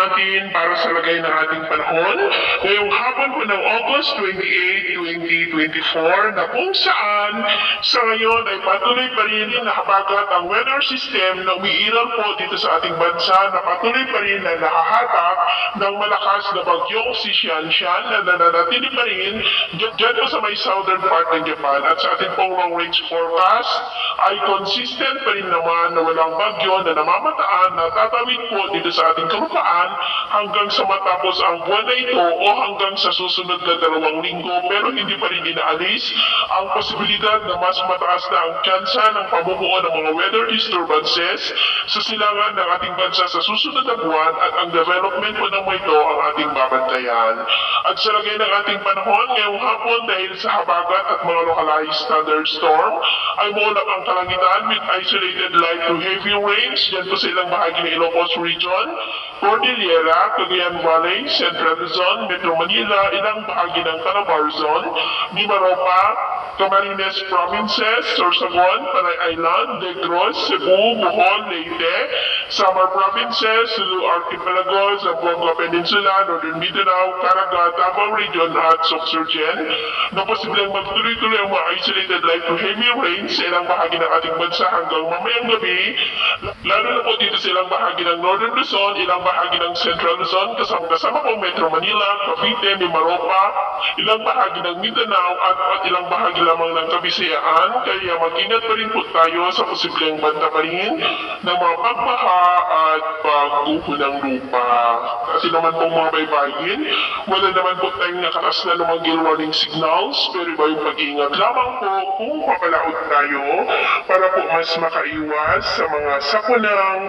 natin para sa lagay ng ating panahon ngayong hapon po ng August 28, 2024 na kung saan sa ngayon ay patuloy pa rin nakapagat ang weather system na umiiral po dito sa ating bansa na patuloy pa rin na nakahatak ng malakas na bagyong si Xianshan na nananatili pa rin dyan po sa may southern part ng Japan at sa ating pong long range forecast ay consistent pa rin naman na walang bagyo na namamataan na tatawid po dito sa ating kalupaan hanggang sa matapos ang buwan na ito o hanggang sa susunod na 2 linggo, pero hindi pa rin inaalis ang posibilidad na mas mataas na ang tsansa ng pamumuo ng mga weather disturbances sa silangan ng ating bansa sa susunod na buwan at ang development po ng ito ang ating babantayan. At sa lagay ng ating panahon ngayong hapon dahil sa habagat at mga localized thunderstorm ay muulap ang kalangitan with isolated light to heavy rains dyan po sa ilang bahagi ng Ilocos Region, Cordillera, Cagayan Valley, Central Luzon, Metro Manila, ilang bahagi ng Calabar Zone, Mimaropa, Camarines Provinces, Sorsogon, Panay Island, Negros, Cebu, Bohol, Leyte, Samar Provinces, Sulu Archipelago, Zamboanga Peninsula, Northern Mindanao, Caraga, Davao Region at Sorsogen na posibleng magtuloy-tuloy ang mga isolated light to heavy rains sa ilang bahagi ng ating bansa hanggang mamayang gabi, lalo na po dito sa ilang bahagi ng Northern Luzon, ilang bahagi ng Central Luzon, kasama po Metro Manila, Cavite, Mimaropa, ilang bahagi ng Mindanao at ilang bahagi lamang ng Kabisayaan, kaya mag-ingat pa rin po tayo sa posibleng banta pa rin ng mga pagbaha at pagguho ng lupa. Kasi naman po mga baybayin, wala naman po tayong nakatas na ng mga gale warning signals, pero iba yung pag-iingat lamang po kung papalaot tayo para po mas makaiwas sa mga sakunang